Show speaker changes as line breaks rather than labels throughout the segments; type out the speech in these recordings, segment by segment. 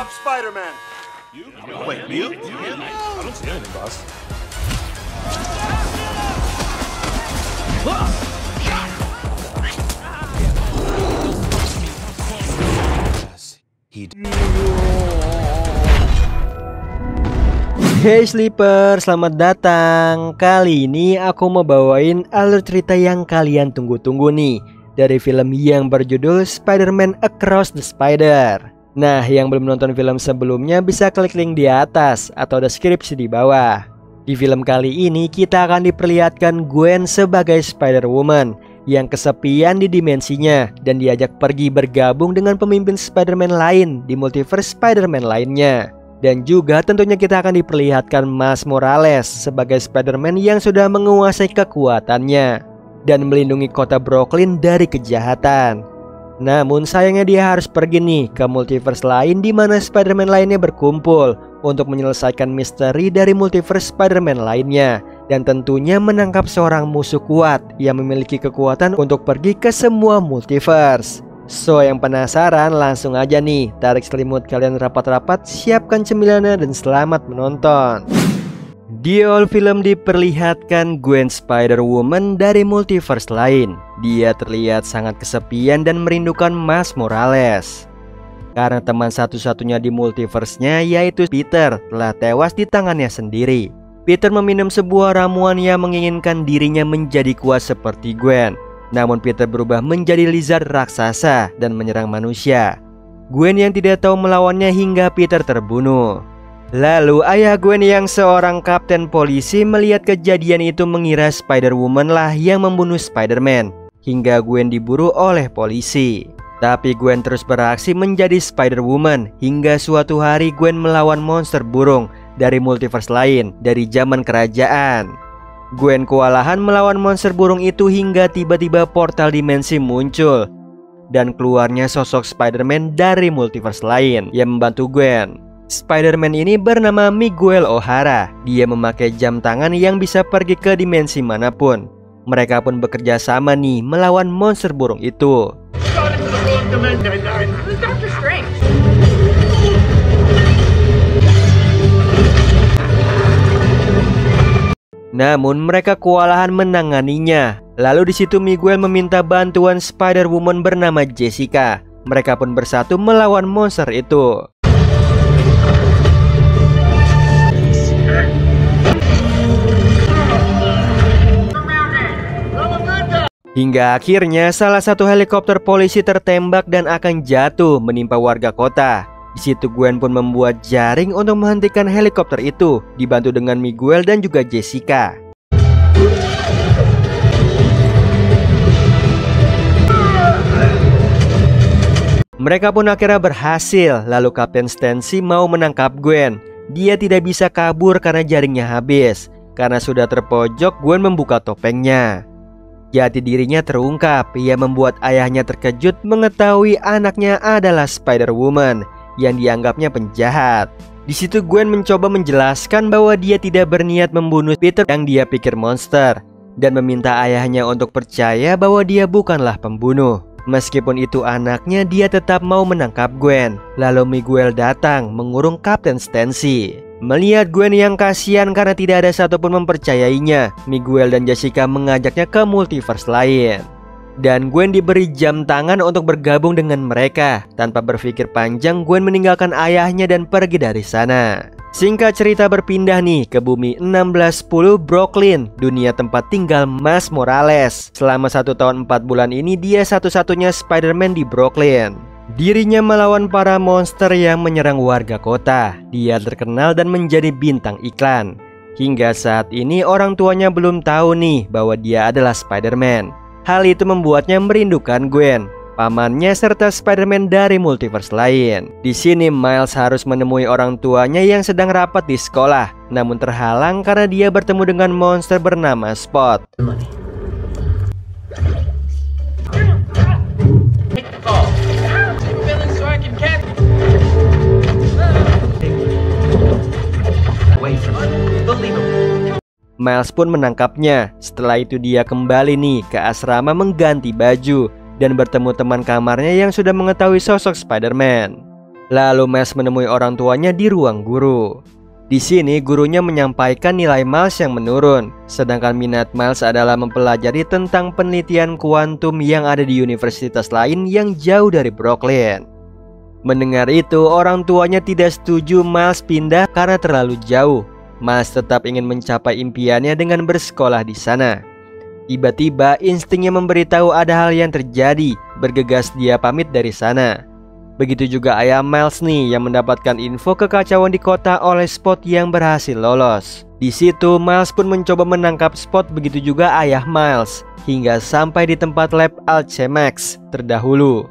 Spider-Man.
Wait, you? I don't see anything, boss.
Hey Sleeper, selamat datang. Kali ini aku mau bawain alur cerita yang kalian tunggu-tunggu nih, dari film yang berjudul Spider-Man Across the Spider. Nah, yang belum nonton film sebelumnya bisa klik link di atas atau deskripsi di bawah. Di film kali ini kita akan diperlihatkan Gwen sebagai Spider-Woman yang kesepian di dimensinya dan diajak pergi bergabung dengan pemimpin Spider-Man lain di multiverse Spider-Man lainnya. Dan juga tentunya kita akan diperlihatkan Miles Morales sebagai Spider-Man yang sudah menguasai kekuatannya dan melindungi kota Brooklyn dari kejahatan. Namun sayangnya dia harus pergi nih ke multiverse lain di mana Spider-Man lainnya berkumpul untuk menyelesaikan misteri dari multiverse Spider-Man lainnya. Dan tentunya menangkap seorang musuh kuat yang memiliki kekuatan untuk pergi ke semua multiverse. So, yang penasaran langsung aja nih, tarik selimut kalian rapat-rapat, siapkan cemilannya dan selamat menonton. Di awal film diperlihatkan Gwen Spider-Woman dari multiverse lain. Dia terlihat sangat kesepian dan merindukan Miles Morales. Karena teman satu-satunya di multiverse-nya yaitu Peter telah tewas di tangannya sendiri. Peter meminum sebuah ramuan yang menginginkan dirinya menjadi kuat seperti Gwen. Namun Peter berubah menjadi lizard raksasa dan menyerang manusia. Gwen yang tidak tahu melawannya hingga Peter terbunuh. Lalu ayah Gwen yang seorang kapten polisi melihat kejadian itu mengira Spider-Woman lah yang membunuh Spider-Man, hingga Gwen diburu oleh polisi. Tapi Gwen terus beraksi menjadi Spider-Woman hingga suatu hari Gwen melawan monster burung dari multiverse lain dari zaman kerajaan. Gwen kewalahan melawan monster burung itu hingga tiba-tiba portal dimensi muncul dan keluarnya sosok Spider-Man dari multiverse lain yang membantu Gwen. Spider-Man ini bernama Miguel O'Hara. Dia memakai jam tangan yang bisa pergi ke dimensi manapun. Mereka pun bekerja sama nih melawan monster burung itu. Namun mereka kewalahan menanganinya. Lalu di situ Miguel meminta bantuan Spider-Woman bernama Jessica. Mereka pun bersatu melawan monster itu. Hingga akhirnya salah satu helikopter polisi tertembak dan akan jatuh menimpa warga kota. Di situ Gwen pun membuat jaring untuk menghentikan helikopter itu, dibantu dengan Miguel dan juga Jessica. Mereka pun akhirnya berhasil. Lalu Kapten Stacy mau menangkap Gwen. Dia tidak bisa kabur karena jaringnya habis. Karena sudah terpojok, Gwen membuka topengnya. Jati dirinya terungkap. Ia membuat ayahnya terkejut mengetahui anaknya adalah Spider-Woman yang dianggapnya penjahat. Di situ Gwen mencoba menjelaskan bahwa dia tidak berniat membunuh Peter yang dia pikir monster, dan meminta ayahnya untuk percaya bahwa dia bukanlah pembunuh. Meskipun itu anaknya, dia tetap mau menangkap Gwen. Lalu Miguel datang mengurung Kapten Stacy. Melihat Gwen yang kasihan karena tidak ada satupun mempercayainya, Miguel dan Jessica mengajaknya ke multiverse lain. Dan Gwen diberi jam tangan untuk bergabung dengan mereka. Tanpa berpikir panjang, Gwen meninggalkan ayahnya dan pergi dari sana. Singkat cerita berpindah nih ke bumi 1610 Brooklyn, dunia tempat tinggal Miles Morales. Selama 1 tahun 4 bulan ini dia satu-satunya Spider-Man di Brooklyn. Dirinya melawan para monster yang menyerang warga kota. Dia terkenal dan menjadi bintang iklan. Hingga saat ini orang tuanya belum tahu nih bahwa dia adalah Spider-Man. Hal itu membuatnya merindukan Gwen, pamannya serta Spider-Man dari multiverse lain. Di sini Miles harus menemui orang tuanya yang sedang rapat di sekolah, namun terhalang karena dia bertemu dengan monster bernama Spot. Miles pun menangkapnya. Setelah itu dia kembali nih ke asrama mengganti baju dan bertemu teman kamarnya yang sudah mengetahui sosok Spider-Man. Lalu Miles menemui orang tuanya di ruang guru. Di sini gurunya menyampaikan nilai Miles yang menurun, sedangkan minat Miles adalah mempelajari tentang penelitian kuantum yang ada di universitas lain yang jauh dari Brooklyn. Mendengar itu, orang tuanya tidak setuju Miles pindah karena terlalu jauh. Miles tetap ingin mencapai impiannya dengan bersekolah di sana. Tiba-tiba instingnya memberitahu ada hal yang terjadi, bergegas dia pamit dari sana. Begitu juga ayah Miles nih yang mendapatkan info kekacauan di kota oleh Spot yang berhasil lolos. Di situ Miles pun mencoba menangkap Spot, begitu juga ayah Miles, hingga sampai di tempat lab Alchemax terdahulu.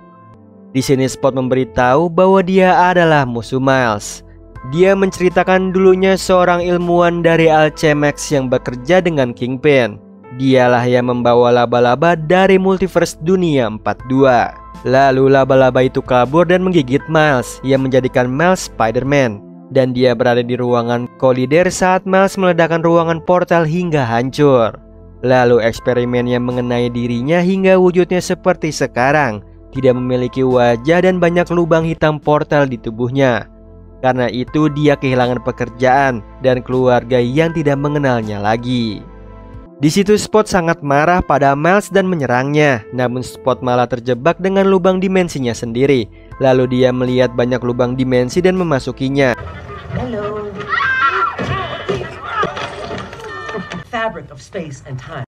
Di sini Spot memberitahu bahwa dia adalah musuh Miles. Dia menceritakan dulunya seorang ilmuwan dari Alchemax yang bekerja dengan Kingpin. Dialah yang membawa laba-laba dari multiverse dunia 42. Lalu laba-laba itu kabur dan menggigit Miles, yang menjadikan Miles Spider-Man. Dan dia berada di ruangan kolider saat Miles meledakkan ruangan portal hingga hancur. Lalu eksperimen yang mengenai dirinya hingga wujudnya seperti sekarang, tidak memiliki wajah dan banyak lubang hitam portal di tubuhnya. Karena itu dia kehilangan pekerjaan dan keluarga yang tidak mengenalnya lagi. Di situ Spot sangat marah pada Miles dan menyerangnya. Namun Spot malah terjebak dengan lubang dimensinya sendiri. Lalu dia melihat banyak lubang dimensi dan memasukinya.
Hello. Fabric of space and time.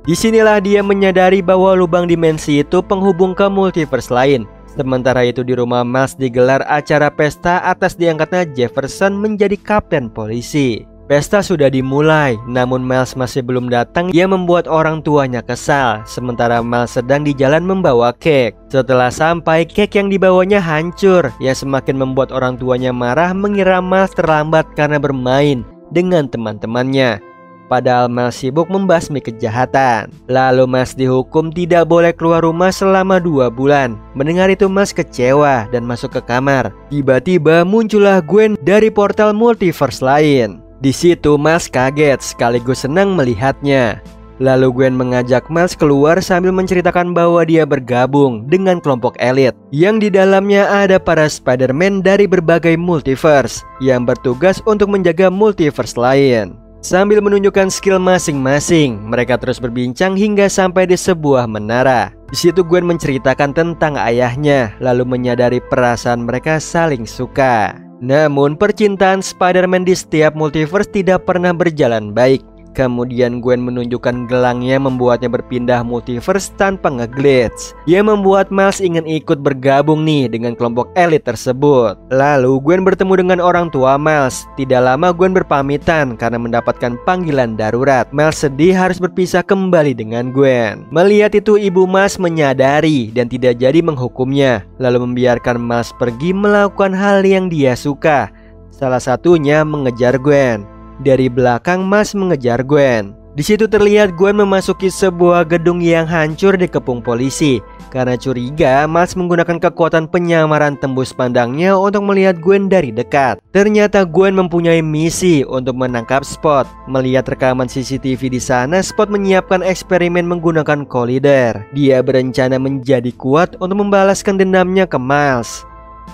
Disinilah dia menyadari bahwa lubang dimensi itu penghubung ke multiverse lain. Sementara itu di rumah Miles digelar acara pesta atas diangkatnya Jefferson menjadi kapten polisi. Pesta sudah dimulai, namun Miles masih belum datang yang membuat orang tuanya kesal. Sementara Miles sedang di jalan membawa cake. Setelah sampai, cake yang dibawanya hancur, yang semakin membuat orang tuanya marah mengira Miles terlambat karena bermain dengan teman-temannya. Padahal Miles sibuk membasmi kejahatan. Lalu Miles dihukum tidak boleh keluar rumah selama 2 bulan. Mendengar itu Miles kecewa dan masuk ke kamar. Tiba-tiba muncullah Gwen dari portal multiverse lain. Di situ Miles kaget sekaligus senang melihatnya. Lalu Gwen mengajak Miles keluar sambil menceritakan bahwa dia bergabung dengan kelompok elit yang di dalamnya ada para Spider-Man dari berbagai multiverse yang bertugas untuk menjaga multiverse lain. Sambil menunjukkan skill masing-masing, mereka terus berbincang hingga sampai di sebuah menara. Di situ Gwen menceritakan tentang ayahnya, lalu menyadari perasaan mereka saling suka. Namun percintaan Spider-Man di setiap multiverse tidak pernah berjalan baik. Kemudian Gwen menunjukkan gelangnya membuatnya berpindah multiverse tanpa ngeglitch, yang membuat Miles ingin ikut bergabung nih dengan kelompok elit tersebut. Lalu Gwen bertemu dengan orang tua Miles. Tidak lama Gwen berpamitan karena mendapatkan panggilan darurat. Miles sedih harus berpisah kembali dengan Gwen. Melihat itu ibu Miles menyadari dan tidak jadi menghukumnya, lalu membiarkan Miles pergi melakukan hal yang dia suka. Salah satunya mengejar Gwen. Dari belakang Miles mengejar Gwen. Di situ terlihat Gwen memasuki sebuah gedung yang hancur dikepung polisi. Karena curiga, Miles menggunakan kekuatan penyamaran tembus pandangnya untuk melihat Gwen dari dekat. Ternyata Gwen mempunyai misi untuk menangkap Spot. Melihat rekaman CCTV di sana, Spot menyiapkan eksperimen menggunakan kolider. Dia berencana menjadi kuat untuk membalaskan dendamnya ke Miles.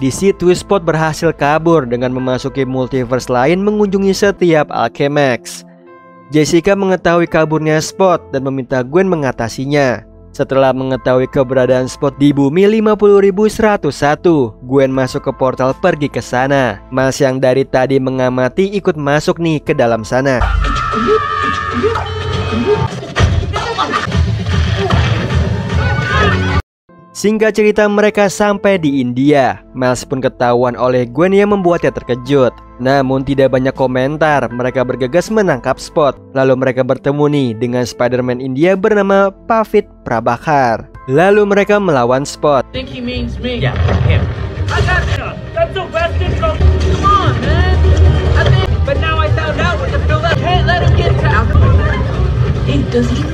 Di situ Spot berhasil kabur dengan memasuki multiverse lain mengunjungi setiap Alchemax. Jessica mengetahui kaburnya Spot dan meminta Gwen mengatasinya. Setelah mengetahui keberadaan Spot di bumi 50.101, Gwen masuk ke portal pergi ke sana. Miles yang dari tadi mengamati ikut masuk nih ke dalam sana. Singkat cerita mereka sampai di India. Miles pun ketahuan oleh Gwen yang membuatnya terkejut. Namun tidak banyak komentar, mereka bergegas menangkap Spot. Lalu mereka bertemu nih dengan Spider-Man India bernama Pavit Prabhakar. Lalu mereka melawan Spot.
Think he means me? Yeah, him. I got you. That's the best intro. Come on, man. I think, but now I found out what the build up. Can't let him get out. He doesn't.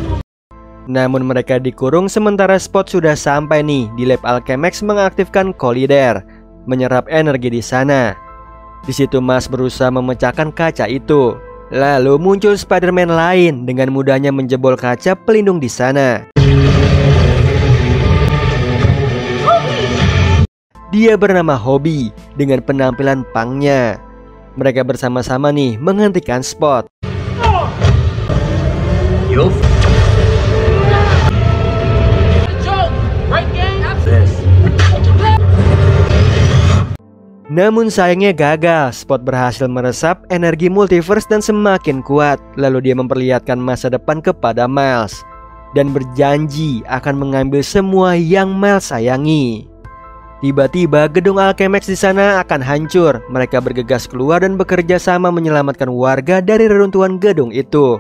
Namun mereka dikurung sementara Spot sudah sampai nih di lab Alchemax mengaktifkan kolider, menyerap energi di sana. Di situ Miles berusaha memecahkan kaca itu. Lalu muncul Spider-Man lain dengan mudahnya menjebol kaca pelindung di sana. Dia bernama Hobby dengan penampilan punknya. Mereka bersama-sama nih menghentikan Spot. Namun sayangnya gagal. Spot berhasil meresap energi multiverse dan semakin kuat. Lalu dia memperlihatkan masa depan kepada Miles dan berjanji akan mengambil semua yang Miles sayangi. Tiba-tiba gedung Alchemax di sana akan hancur. Mereka bergegas keluar dan bekerja sama menyelamatkan warga dari reruntuhan gedung itu.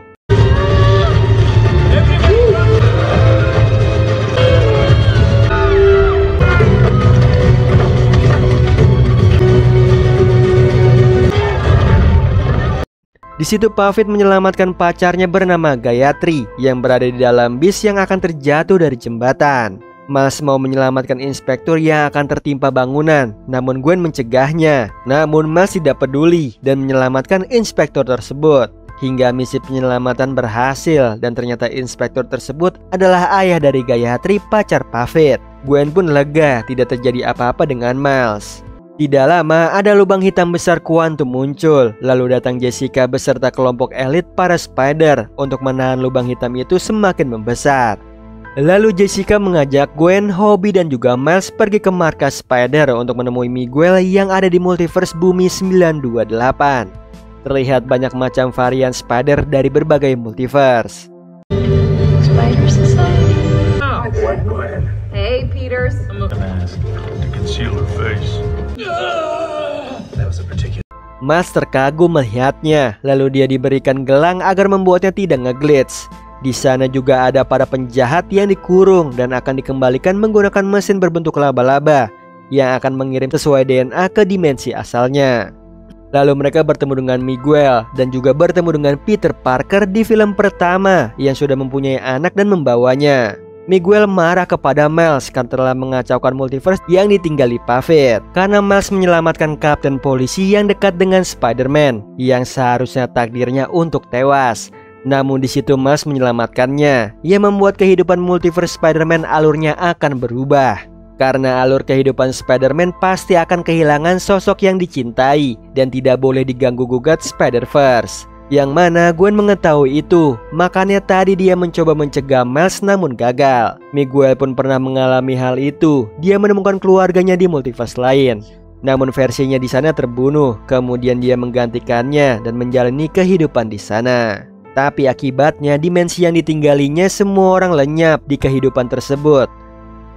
Di situ Pavit menyelamatkan pacarnya bernama Gayatri yang berada di dalam bis yang akan terjatuh dari jembatan. Miles mau menyelamatkan inspektur yang akan tertimpa bangunan, namun Gwen mencegahnya. Namun Miles tidak peduli dan menyelamatkan inspektur tersebut. Hingga misi penyelamatan berhasil dan ternyata inspektur tersebut adalah ayah dari Gayatri, pacar Pavit. Gwen pun lega, tidak terjadi apa-apa dengan Miles. Tidak lama ada lubang hitam besar kuantum muncul. Lalu datang Jessica beserta kelompok elit para Spider untuk menahan lubang hitam itu semakin membesar. Lalu Jessica mengajak Gwen, Hobby dan juga Miles pergi ke markas Spider untuk menemui Miguel yang ada di multiverse Bumi 928. Terlihat banyak macam varian Spider dari berbagai multiverse.
Spider Society.
Gwen.
Hey, Peters.
Mask to conceal her face. That was a particular.
Miles terkagum melihatnya, lalu dia diberikan gelang agar membuatnya tidak ngeglitch. Di sana juga ada para penjahat yang dikurung dan akan dikembalikan menggunakan mesin berbentuk laba-laba yang akan mengirim sesuai DNA ke dimensi asalnya. Lalu mereka bertemu dengan Miguel dan juga bertemu dengan Peter Parker di film pertama yang sudah mempunyai anak dan membawanya. Miguel marah kepada Miles karena telah mengacaukan multiverse yang ditinggali Pavit, karena Miles menyelamatkan kapten polisi yang dekat dengan Spider-Man yang seharusnya takdirnya untuk tewas. Namun di situ Miles menyelamatkannya, yang membuat kehidupan multiverse Spider-Man alurnya akan berubah. Karena alur kehidupan Spider-Man pasti akan kehilangan sosok yang dicintai dan tidak boleh diganggu-gugat Spider-Verse. Yang mana Gwen mengetahui itu, makanya tadi dia mencoba mencegah Miles namun gagal. Miguel pun pernah mengalami hal itu. Dia menemukan keluarganya di multiverse lain. Namun versinya di sana terbunuh, kemudian dia menggantikannya dan menjalani kehidupan di sana. Tapi akibatnya dimensi yang ditinggalinya semua orang lenyap di kehidupan tersebut.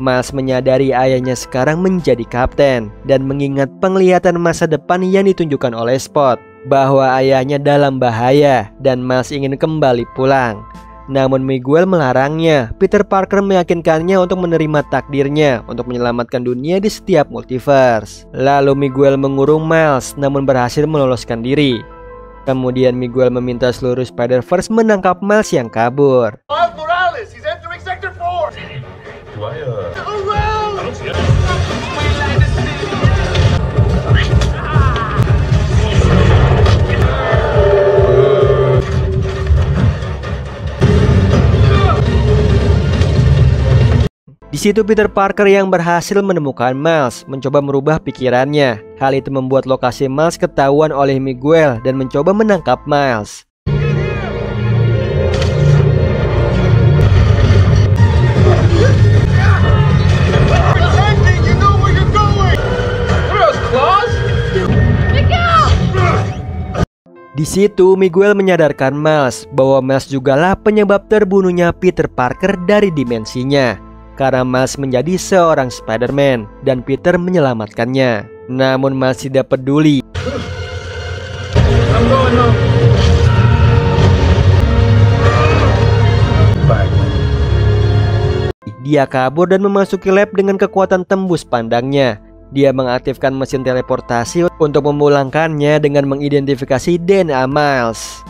Miles menyadari ayahnya sekarang menjadi kapten dan mengingat penglihatan masa depan yang ditunjukkan oleh Spot bahwa ayahnya dalam bahaya dan Miles ingin kembali pulang. Namun Miguel melarangnya. Peter Parker meyakinkannya untuk menerima takdirnya untuk menyelamatkan dunia di setiap multiverse. Lalu Miguel mengurung Miles namun berhasil meloloskan diri. Kemudian Miguel meminta seluruh Spider-Verse menangkap Miles yang kabur.
Miles Morales, he's entering Sector 4. Do I don't see it.
Di situ Peter Parker yang berhasil menemukan Miles mencoba merubah pikirannya. Hal itu membuat lokasi Miles ketahuan oleh Miguel dan mencoba menangkap Miles. Di situ Miguel menyadarkan Miles bahwa Miles jugalah penyebab terbunuhnya Peter Parker dari dimensinya. Karena Miles menjadi seorang Spider-Man dan Peter menyelamatkannya. Namun Miles tidak peduli. Dia kabur dan memasuki lab dengan kekuatan tembus pandangnya. Dia mengaktifkan mesin teleportasi untuk memulangkannya dengan mengidentifikasi DNA Miles.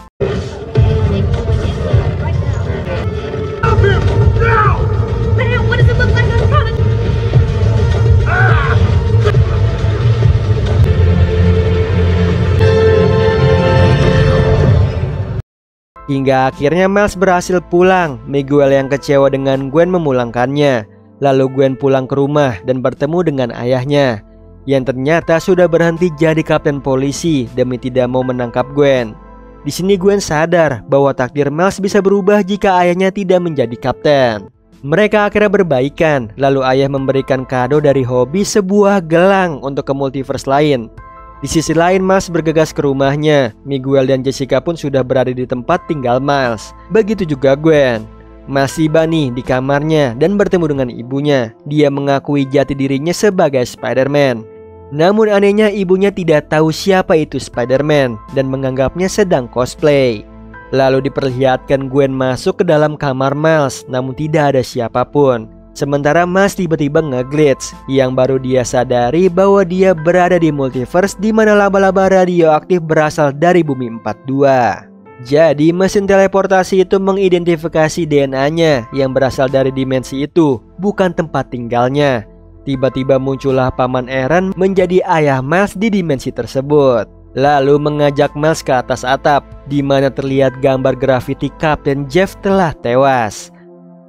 Hingga akhirnya Miles berhasil pulang. Miguel yang kecewa dengan Gwen memulangkannya. Lalu Gwen pulang ke rumah dan bertemu dengan ayahnya yang ternyata sudah berhenti jadi kapten polisi demi tidak mau menangkap Gwen. Di sini Gwen sadar bahwa takdir Miles bisa berubah jika ayahnya tidak menjadi kapten. Mereka akhirnya berbaikan, lalu ayah memberikan kado dari hobi sebuah gelang untuk ke multiverse lain. Di sisi lain Miles bergegas ke rumahnya. Miguel dan Jessica pun sudah berada di tempat tinggal Miles. Begitu juga Gwen. Miles tiba nih di kamarnya dan bertemu dengan ibunya. Dia mengakui jati dirinya sebagai Spider-Man. Namun anehnya ibunya tidak tahu siapa itu Spider-Man dan menganggapnya sedang cosplay. Lalu diperlihatkan Gwen masuk ke dalam kamar Miles, namun tidak ada siapapun. Sementara Miles tiba-tiba nge-glitch, yang baru dia sadari bahwa dia berada di multiverse di mana laba-laba radioaktif berasal dari bumi 42. Jadi mesin teleportasi itu mengidentifikasi DNA-nya yang berasal dari dimensi itu, bukan tempat tinggalnya. Tiba-tiba muncullah Paman Aaron menjadi ayah Miles di dimensi tersebut. Lalu mengajak Miles ke atas atap, di mana terlihat gambar grafiti Kapten Jeff telah tewas.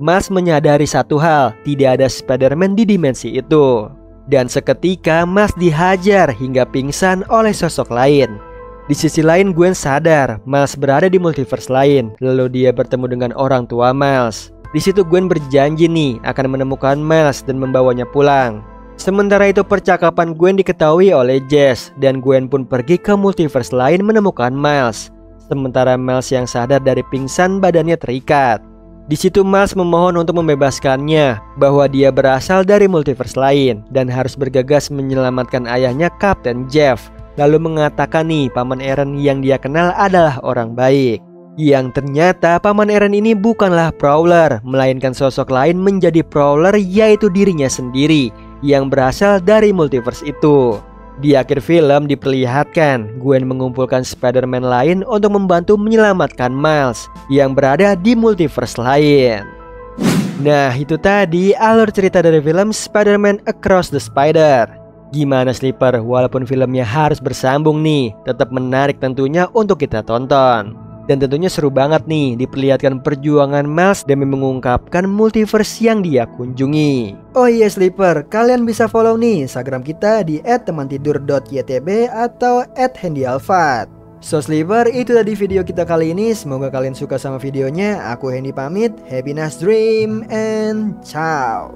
Miles menyadari satu hal, tidak ada Spider-Man di dimensi itu. Dan seketika Miles dihajar hingga pingsan oleh sosok lain. Di sisi lain Gwen sadar Miles berada di multiverse lain. Lalu dia bertemu dengan orang tua Miles. Di situ Gwen berjanji nih akan menemukan Miles dan membawanya pulang. Sementara itu percakapan Gwen diketahui oleh Jess dan Gwen pun pergi ke multiverse lain menemukan Miles. Sementara Miles yang sadar dari pingsan badannya terikat. Di situ Miles memohon untuk membebaskannya bahwa dia berasal dari multiverse lain dan harus bergegas menyelamatkan ayahnya Kapten Jeff. Lalu mengatakan nih Paman Aaron yang dia kenal adalah orang baik. Yang ternyata Paman Aaron ini bukanlah Prowler, melainkan sosok lain menjadi Prowler, yaitu dirinya sendiri yang berasal dari multiverse itu. Di akhir film diperlihatkan Gwen mengumpulkan Spider-Man lain untuk membantu menyelamatkan Miles yang berada di multiverse lain. Nah itu tadi alur cerita dari film Spider-Man Across the Spider. Gimana Sleeper? Walaupun filmnya harus bersambung nih, tetap menarik tentunya untuk kita tonton. Dan tentunya seru banget nih diperlihatkan perjuangan Miles demi mengungkapkan multiverse yang dia kunjungi. Oh iya Sleeper, kalian bisa follow nih Instagram kita di @temantidur.ytb atau @handyalfat. So Sleeper, itu tadi video kita kali ini. Semoga kalian suka sama videonya. Aku Hendy pamit, happy nice dream and ciao.